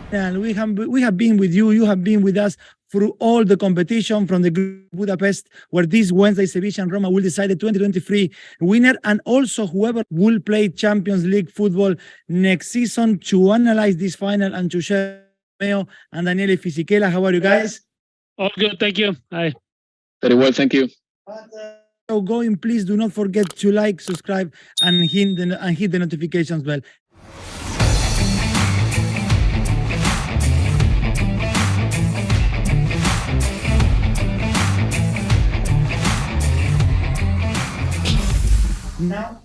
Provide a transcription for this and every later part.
And we have been with you. You have been with us through all the competition from the group Budapest, where this Wednesday Sevilla and Roma will decide the 2023 winner, and also whoever will play Champions League football next season. To analyze this final and to share Romeo and Daniele Fisichella. How are you guys? All good, thank you. Hi. Very well, thank you. So going, please do not forget to like, subscribe, and hit the notifications bell. Now,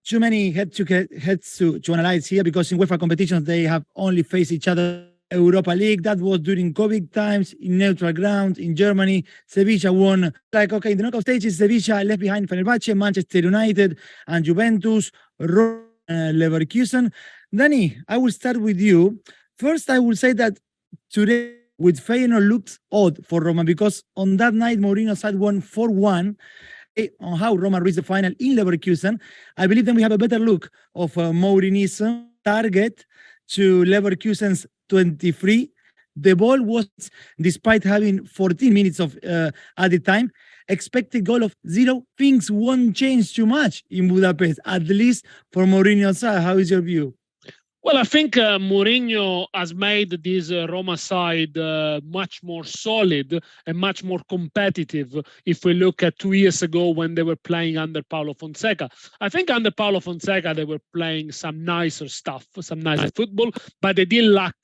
too many heads to analyze here, because in UEFA competitions they have only faced each other. Europa League, that was during COVID times, in neutral ground in Germany. Sevilla won. Like, okay, in the knockout stages, Sevilla left behind Fenerbahce, Manchester United, and Juventus, Roma, Leverkusen. Dani, I will start with you. First, I will say that today with Feyenoord looks odd for Roma, because on that night Mourinho's side won 4-1. On how Roma reached the final in Leverkusen. I believe then we have a better look of Mourinho's target to Leverkusen's 23. The ball was, despite having 14 minutes of added time, expected goal of 0. Things won't change too much in Budapest, at least for Mourinho's side. How is your view? Well, I think Mourinho has made this Roma side much more solid and much more competitive if we look at 2 years ago when they were playing under Paulo Fonseca. I think under Paulo Fonseca, they were playing some nicer stuff, some nicer football, but they did lack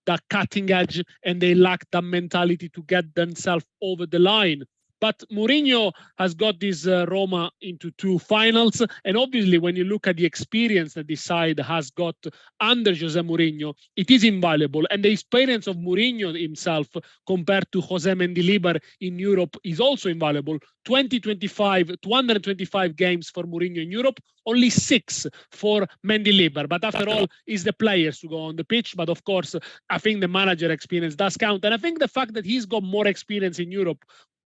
that cutting edge and they lacked that mentality to get themselves over the line. But Mourinho has got this Roma into 2 finals. And obviously, when you look at the experience that this side has got under Jose Mourinho, it is invaluable. And the experience of Mourinho himself compared to Jose Mendilibar in Europe is also invaluable. 225 games for Mourinho in Europe, only 6 for Mendilibar. But after all, it's the players who go on the pitch. But of course, I think the manager experience does count. And I think the fact that he's got more experience in Europe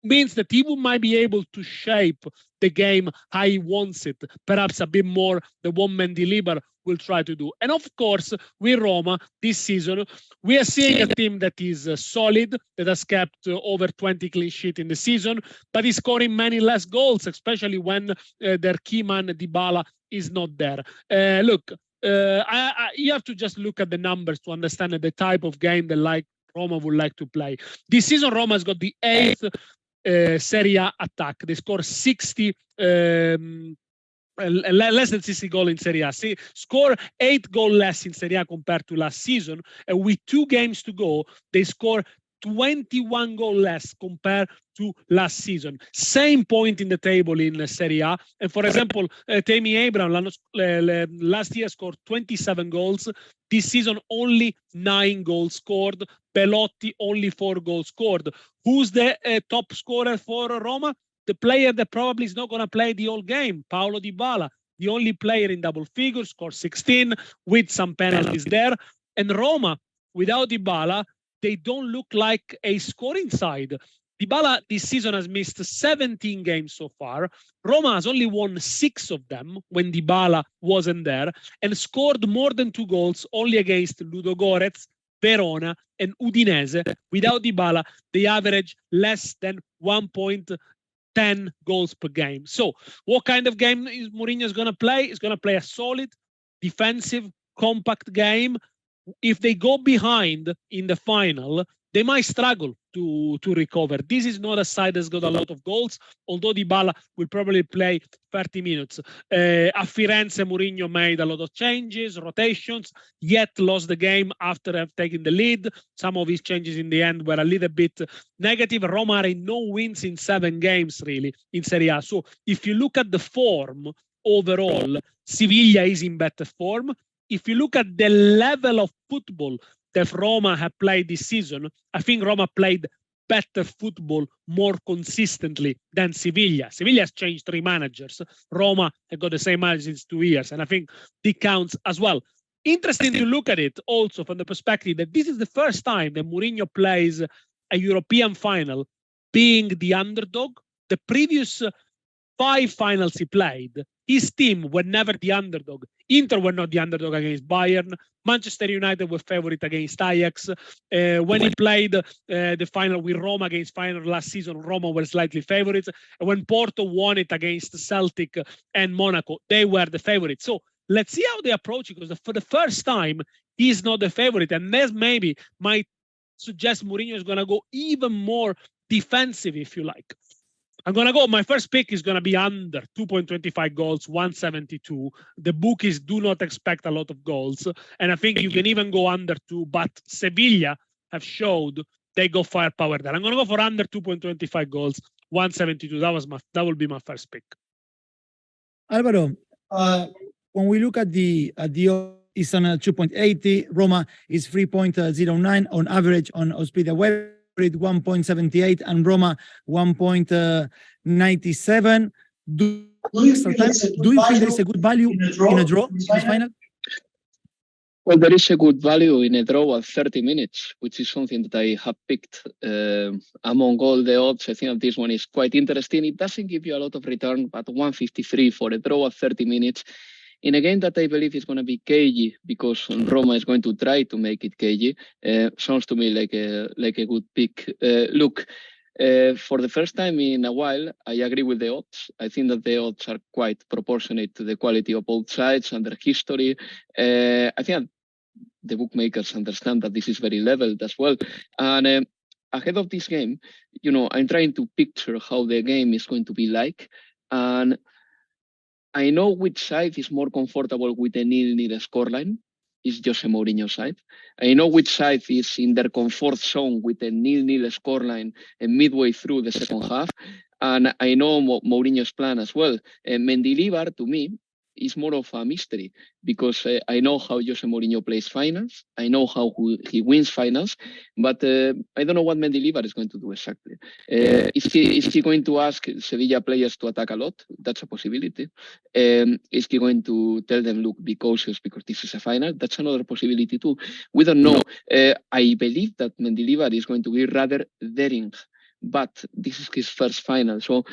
means that he might be able to shape the game how he wants it, perhaps a bit more than what Mendilibar will try to do. And of course, with Roma this season, we are seeing a team that is solid, that has kept over 20 clean sheets in the season, but is scoring many less goals, especially when their key man Dybala is not there. Look, you have to just look at the numbers to understand the type of game that Roma would like to play. This season, Roma has got the 8th Serie A attack. They score 60, less than 60 goals in Serie A. Score 8 goals less in Serie A compared to last season. And with 2 games to go, they score 21 goals less compared to last season. Same point in the table in Serie A. And for example, Tammy Abraham last year scored 27 goals. This season, only 9 goals scored. Belotti, only 4 goals scored. Who's the top scorer for Roma? The player that probably is not going to play the whole game, Paulo Dybala, the only player in double figures, scored 16 with some penalties there. And Roma, without Dybala, they don't look like a scoring side. Dybala this season has missed 17 games so far. Roma has only won 6 of them when Dybala wasn't there, and scored more than 2 goals only against Ludogorets, Verona, and Udinese. Without Dybala, they average less than 1.10 goals per game. So what kind of game is Mourinho going to play? He's going to play a solid, defensive, compact game. If they go behind in the final, they might struggle to recover. This is not a side that's got a lot of goals, although Dybala will probably play 30 minutes. At Firenze, Mourinho made a lot of changes, rotations, yet lost the game after taking the lead. Some of his changes in the end were a little bit negative. Roma are in no wins in 7 games, really, in Serie A. So if you look at the form overall, Sevilla is in better form. If you look at the level of football that Roma have played this season, I think Roma played better football more consistently than Sevilla. Sevilla has changed 3 managers. Roma have got the same manager since 2 years, and I think it counts as well. Interesting to look at it also from the perspective that this is the first time that Mourinho plays a European final being the underdog. The previous 5 finals he played, his team were never the underdog. Inter were not the underdog against Bayern. Manchester United were favorite against Ajax. When he played the final with Roma against Feyenoord last season, Roma were slightly favorites. And when Porto won it against Celtic and Monaco, they were the favorites. So let's see how they approach it, because for the first time, he's not the favorite. And this maybe might suggest Mourinho is going to go even more defensive, if you like. I'm going to go, my first pick is going to be under 2.25 goals, 172. The bookies do not expect a lot of goals. And I think you can even go under 2, but Sevilla have showed they go firepower there. I'm going to go for under 2.25 goals, 172. That will be my first pick. Alvaro, when we look at the is on a 2.80, Roma is 3.09 on average on Ospida Web. 1.78 and Roma 1.97. Do you think there is a good value in a draw in this final? Well, there is a good value in a draw at 30 minutes, which is something that I have picked among all the odds. I think that this one is quite interesting. It doesn't give you a lot of return, but 153 for a draw at 30 minutes. In a game that I believe is going to be 𝐜𝐽, because Roma is going to try to make it 𝐜𝐽, sounds to me like a good pick. Look, for the first time in a while, I agree with the odds. I think that the odds are quite proportionate to the quality of both sides and their history. I think the bookmakers understand that this is very leveled as well. And ahead of this game, you know, I'm trying to picture how the game is going to be like. And I know which side is more comfortable with a 0-0 scoreline. It's Jose Mourinho's side. I know which side is in their comfort zone with a 0-0 scoreline midway through the second half. And I know Mourinho's plan as well. Mendilibar, to me, is more of a mystery, because I know how Jose Mourinho plays finals. I know how he wins finals, but I don't know what Mendilibar is going to do exactly. Is he going to ask Sevilla players to attack a lot? That's a possibility. Is he going to tell them, look, be cautious because this is a final? That's another possibility too. We don't know. I believe that Mendilibar is going to be rather daring, but this is his first final. So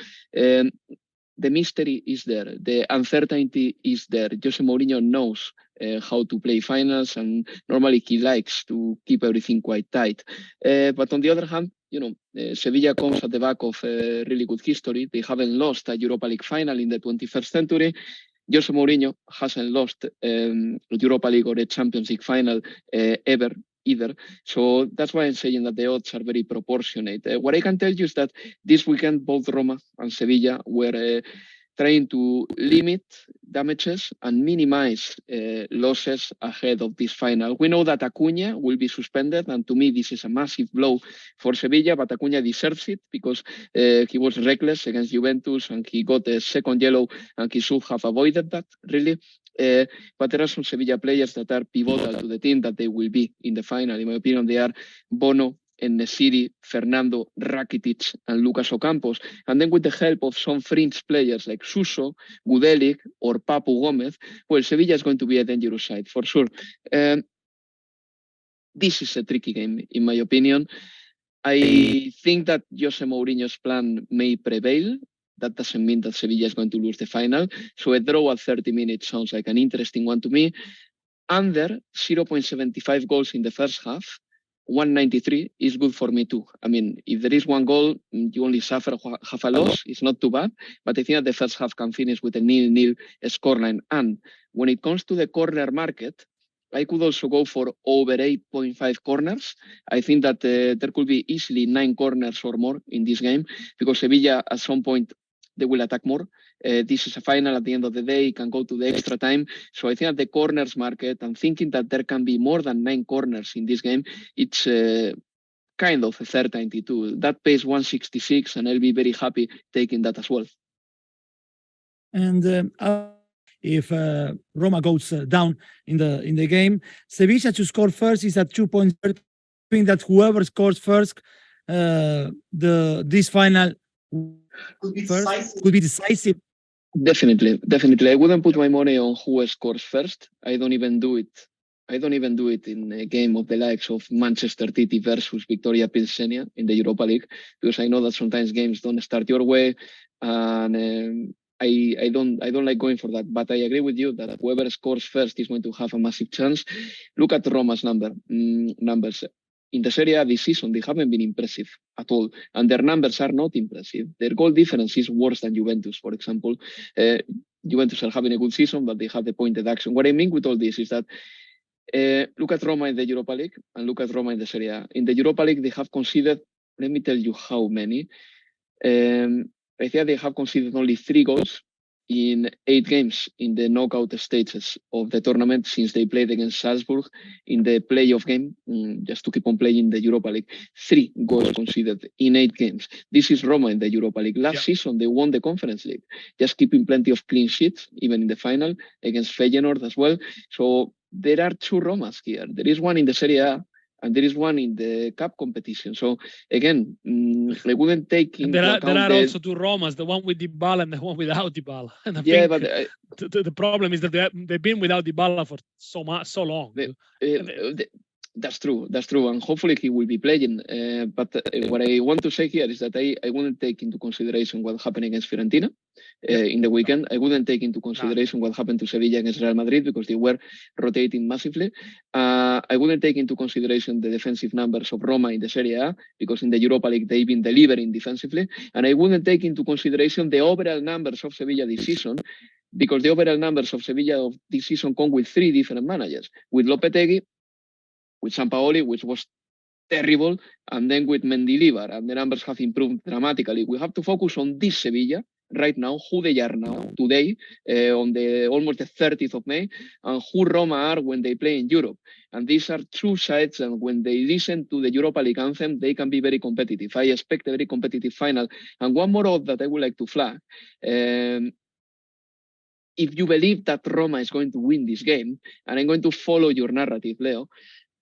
the mystery is there. The uncertainty is there. Jose Mourinho knows how to play finals, and normally he likes to keep everything quite tight. But on the other hand, you know, Sevilla comes at the back of a really good history. They haven't lost a Europa League final in the 21st century. Jose Mourinho hasn't lost a Europa League or a Champions League final ever either. So that's why I'm saying that the odds are very proportionate. What I can tell you is that this weekend, both Roma and Sevilla were trying to limit damages and minimize losses ahead of this final. We know that 𝐿𝐭𝐴𝐽 will be suspended, and to me this is a massive blow for Sevilla, but 𝐿𝐭𝐴𝐽 deserves it because he was reckless against Juventus and he got a second yellow, and he should have avoided that, really. But there are some Sevilla players that are pivotal to the team that they will be in the final. In my opinion, they are Bono, Nesiri, Fernando, Rakitic, and Lucas Ocampos. And then with the help of some fringe players like Suso, Gudelic, or Papu Gomez, well, Sevilla is going to be a dangerous side for sure. This is a tricky game, in my opinion. I think that Jose Mourinho's plan may prevail. That doesn't mean that Sevilla is going to lose the final. So a draw at 30 minutes sounds like an interesting one to me. Under 0.75 goals in the first half, 193 is good for me too. I mean, if there is one goal, you only suffer half a loss. It's not too bad. But I think that the first half can finish with a 0-0 scoreline. And when it comes to the corner market, I could also go for over 8.5 corners. I think that there could be easily 9 corners or more in this game, because Sevilla at some point they will attack more. This is a final at the end of the day, it can go to the extra time. So I think that the corners market, and thinking that there can be more than 9 corners in this game, it's kind of a certainty too. That pays 166, and I'll be very happy taking that as well. And if Roma goes down in the game, Sevilla to score first is at 2.30. I think that whoever scores first, this final could be decisive. Definitely. I wouldn't put my money on who scores first. I don't even do it in a game of the likes of Manchester City versus Victoria Pilsenia in the Europa League, because I know that sometimes games don't start your way, and I don't like going for that, but I agree with you that whoever scores first is going to have a massive chance. Look at Roma's numbers. In the Serie A this season, they haven't been impressive at all, and their numbers are not impressive. Their goal difference is worse than Juventus, for example. Juventus are having a good season, but they have the point deduction. What I mean with all this is that look at Roma in the Europa League and look at Roma in the Serie A. In the Europa League, they have conceded, let me tell you how many. I think they have conceded only 3 goals in 8 games in the knockout stages of the tournament since they played against Salzburg in the playoff game, just to keep on playing the Europa League. 3 goals conceded in 8 games. This is Roma in the Europa League. Last season, they won the Conference League, just keeping plenty of clean sheets, even in the final, against Feyenoord as well. So there are 2 Romas here. There is one in the Serie A, and there is one in the cup competition. So again, I wouldn't take into account. There are also 2 Romas, the one with Dybala and the one without Dybala. And I think but the problem is that they've been without Dybala for so long. That's true. And hopefully he will be playing. But what I want to say here is that I wouldn't take into consideration what happened against Fiorentina in the weekend. I wouldn't take into consideration what happened to Sevilla against Real Madrid because they were rotating massively. I wouldn't take into consideration the defensive numbers of Roma in the Serie A because in the Europa League they've been delivering defensively. And I wouldn't take into consideration the overall numbers of Sevilla this season because the overall numbers of Sevilla of this season come with 3 different managers, with Lopetegui, with Sampaoli, which was terrible, and then with Mendilibar, and the numbers have improved dramatically. We have to focus on this Sevilla right now, who they are now, today, on the almost the 30th of May, and who Roma are when they play in Europe. And these are 2 sides, and when they listen to the Europa League anthem, they can be very competitive. I expect a very competitive final. And one more odd that I would like to flag. If you believe that Roma is going to win this game, and I'm going to follow your narrative, Leo,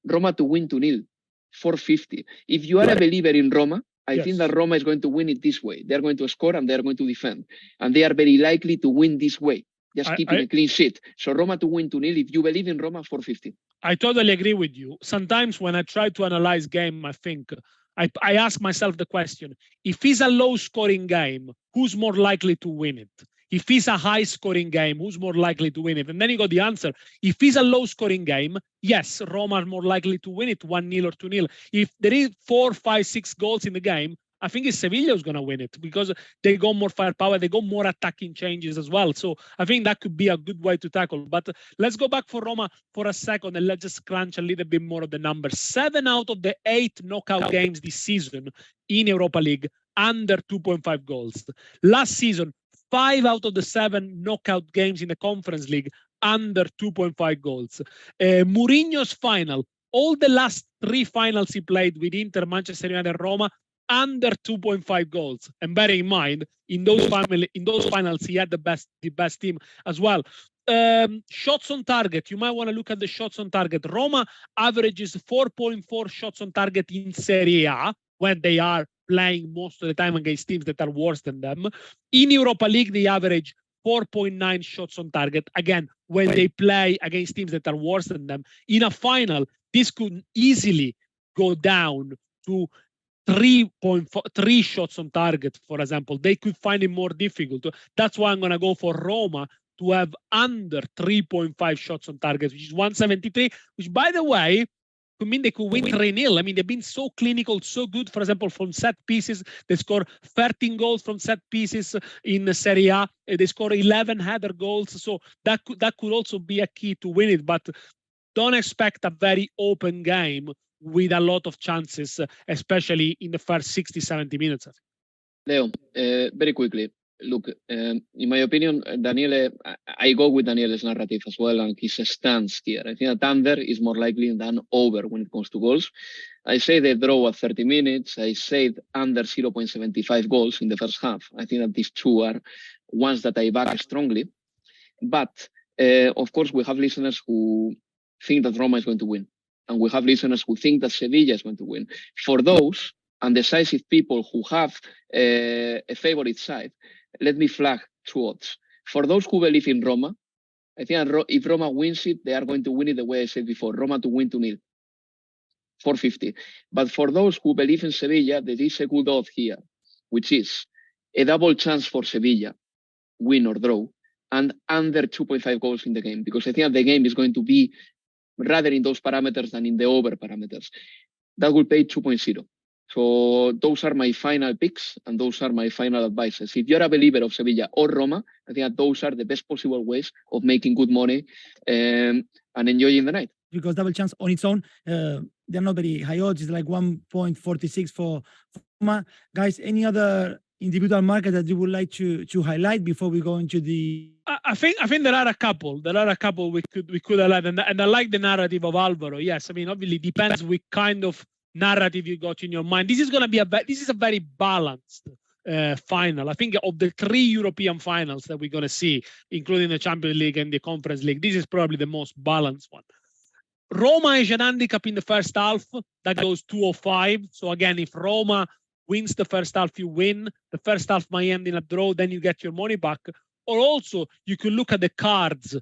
Roma to win 2-0, 450. If you are a believer in Roma, I think that Roma is going to win it this way. They are going to score and they are going to defend. And they are very likely to win this way, just keeping a clean sheet. So Roma to win 2-0, if you believe in Roma, 450. I totally agree with you. Sometimes when I try to analyze game, I think, I ask myself the question, if it's a low-scoring game, who's more likely to win it? If it's a high-scoring game, who's more likely to win it? And then you got the answer. If it's a low-scoring game, yes, Roma are more likely to win it 1-0 or 2-0. If there is 4, 5, 6 goals in the game, I think it's Sevilla who's going to win it because they got more firepower, they got more attacking changes as well. So I think that could be a good way to tackle. But let's go back for Roma for a second and let's just crunch a little bit more of the numbers. 7 out of the 8 knockout games this season in Europa League under 2.5 goals. Last season, 5 out of the 7 knockout games in the Conference League under 2.5 goals. Mourinho's final, all the last 3 finals he played with Inter, Manchester United, and Roma, under 2.5 goals. And bear in mind, in those finals, he had the best team as well. Shots on target, you might want to look at the shots on target. Roma averages 4.4 shots on target in Serie A, when they are playing most of the time against teams that are worse than them. In Europa League, they average 4.9 shots on target. Again, when they play against teams that are worse than them. In a final, this could easily go down to 3 shots on target, for example. They could find it more difficult. That's why I'm going to go for Roma to have under 3.5 shots on target, which is 173, which, by the way, could mean they could win 3-0. I mean, they've been so clinical, so good, for example, from set pieces. They score 13 goals from set pieces in Serie A. They score 11 header goals. So that could also be a key to win it. But don't expect a very open game with a lot of chances, especially in the first 60, 70 minutes. Leo, very quickly. Look, in my opinion, Daniele, I go with Daniele's narrative as well and his stance here. I think that under is more likely than over when it comes to goals. I say they draw at 30 minutes. I say under 0.75 goals in the first half. I think that these 2 are ones that I back strongly. But, of course, we have listeners who think that Roma is going to win. And we have listeners who think that Sevilla is going to win. For those undecisive people who have a favorite side, let me flag 2 odds. For those who believe in Roma, I think if Roma wins it, they are going to win it the way I said before, Roma to win 2-0, 450. But for those who believe in Sevilla, there is a good odd here, which is a double chance for Sevilla win or draw, and under 2.5 goals in the game, because I think that the game is going to be rather in those parameters than in the over parameters. That will pay 2.0. So those are my final picks, and those are my final advices. If you're a believer of Sevilla or Roma, I think that those are the best possible ways of making good money and enjoying the night. Because double chance on its own, they're not very high odds. It's like 1.46 for Roma. Guys, any other individual market that you would like to highlight before we go into the? I think there are a couple. There are a couple we could highlight, and I like the narrative of Alvaro. Yes, I mean obviously depends which kind of narrative you got in your mind. This is going to be a very balanced final. I think of the 3 European finals that we're going to see, including the Champions League and the Conference League, this is probably the most balanced one. Roma is an handicap in the first half that goes 205. So again, if Roma wins the first half, you win. The first half might end in a draw, then you get your money back. Or also, you could look at the cards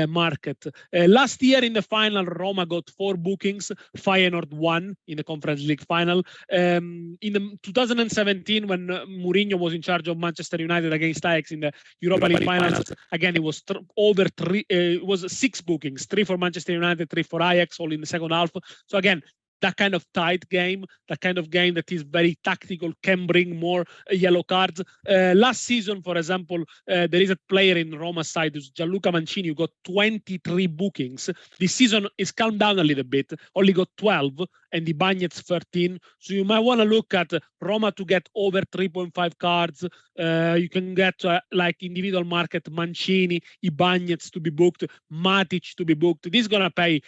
market. Last year in the final, Roma got 4 bookings, Feyenoord 1 in the Conference League final. In 2017, when Mourinho was in charge of Manchester United against Ajax in the Europa League finals, again, it was over 3, it was 6 bookings, 3 for Manchester United, 3 for Ajax, all in the second half. So again, that kind of tight game, that kind of game that is very tactical, can bring more yellow cards. Last season, for example, there is a player in Roma's side, who's Gianluca Mancini, who got 23 bookings. This season is calmed down a little bit, only got 12, and 𝐜𝐵Anyets 13. So you might want to look at Roma to get over 3.5 cards. You can get like individual market, Mancini, 𝐜𝐵Anyets to be booked, Matic to be booked. This is going to pay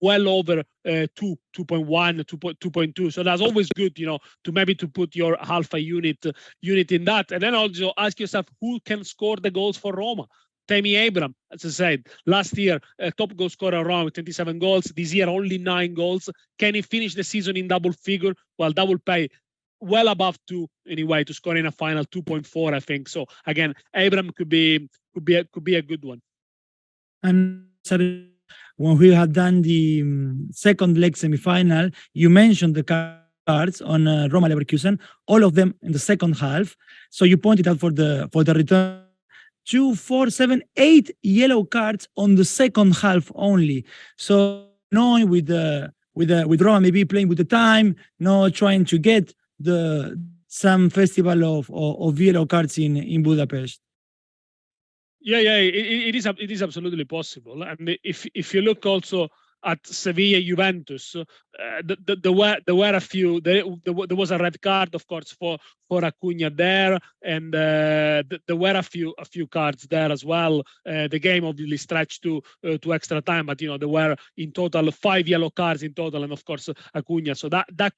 well over 2.1, 2.2. So that's always good, you know, to put your half a unit in that. And then also ask yourself, who can score the goals for Roma? Tammy Abraham, as I said, last year, top goal scorer around 27 goals. This year, only 9 goals. Can he finish the season in double figure? Well, that will pay well above 2 anyway to score in a final, 2.4, I think. So again, Abraham could be a good one. And when we had done the second leg semi-final, you mentioned the cards on Roma Leverkusen, all of them in the second half. So you pointed out for the return 2, 4, 7, 8 yellow cards on the second half only. So knowing with Roma maybe playing with the time, not trying to get some festival of yellow cards in Budapest. Yeah, it is absolutely possible. And if you look also at Sevilla Juventus, there were a few. There was a red card, of course, for 𝐜𝐭𝐤𝐴 there, and there were a few cards there as well. The game obviously stretched to extra time, but you know there were in total 5 yellow cards in total, and of course 𝐜𝐭𝐤𝐴. So that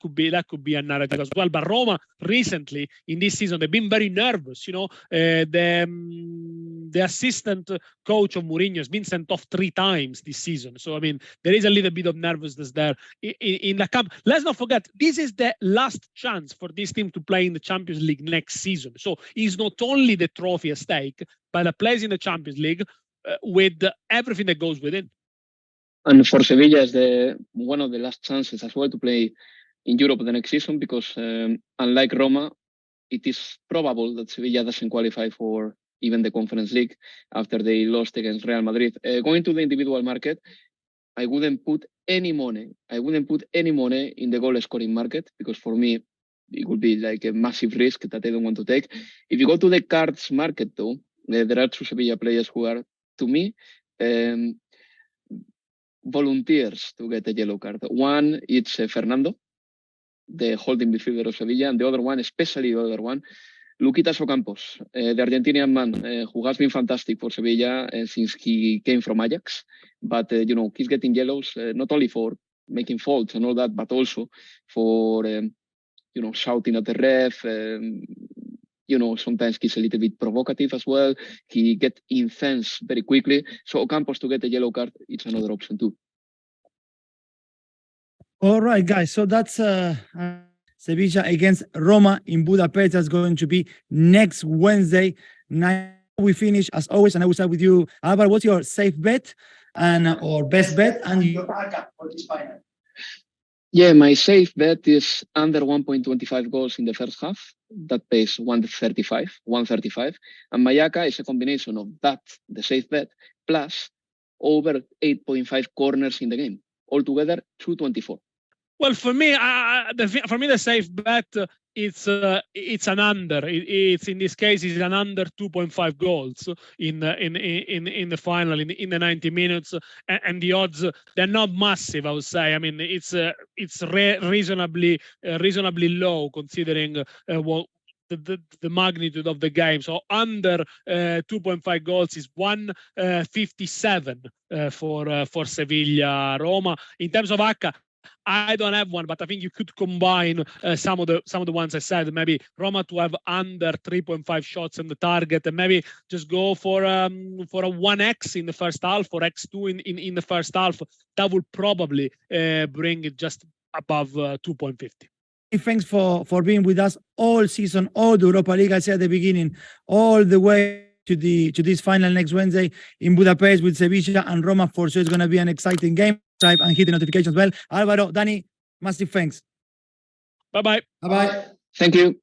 could be a narrative as well. But Roma recently in this season they've been very nervous. You know, the assistant coach of Mourinho has been sent off 3 times this season. So I mean there is a little bit of nervousness there in the camp. Let's not forget, this is the last chance for this team to play in the Champions League next season. So it's not only the trophy at stake, but a place in the Champions League with everything that goes with it. And for Sevilla, is one of the last chances as well to play in Europe the next season, because unlike Roma, it is probable that Sevilla doesn't qualify for even the Conference League after they lost against Real Madrid. Going to the individual market, I wouldn't put any money. I wouldn't put any money in the goal scoring market, because for me, it would be like a massive risk that I don't want to take. If you go to the cards market, though, there are 2 Sevilla players who are, to me, volunteers to get a yellow card. One, it's Fernando, the holding midfielder of Sevilla, and the other one, especially the other one, Luquitas Ocampos, the Argentinian man who has been fantastic for Sevilla since he came from Ajax. But, you know, he's getting yellows not only for making faults and all that, but also for, you know, shouting at the ref. You know, sometimes he's a little bit provocative as well. He gets incensed very quickly. So Ocampos to get a yellow card, it's another option too. All right, guys. So that's Sevilla against Roma in Budapest. That's going to be next Wednesday night. We finish as always, and I will start with you, Alvaro. What's your safe bet or best bet and your backup for this final? Yeah, my safe bet is under 1.25 goals in the first half. that pays 135, and 𝐬𝐭𝐴CCA is a combination of that, the safe bet, plus over 8.5 corners in the game. Altogether, 224. Well, for me, the safe bet it's an under. It's in this case it's an under 2.5 goals in the final in the 90 minutes, and the odds they're not massive, I would say. I mean, it's reasonably low considering what the magnitude of the game. So under 2.5 goals is 157 for Sevilla Roma. In terms of ACCA, I don't have one, but I think you could combine some of the ones I said. Maybe Roma to have under 3.5 shots on the target, and maybe just go for a 1x in the first half or x2 in the first half. That would probably bring it just above 2.50. Thanks for being with us all season, all the Europa League. I said at the beginning, all the way to this final next Wednesday in Budapest with Sevilla and Roma. For sure, it's going to be an exciting game. Subscribe and hit the notifications bell. Alvaro, Dani, massive thanks. Bye-bye. Bye-bye. Thank you.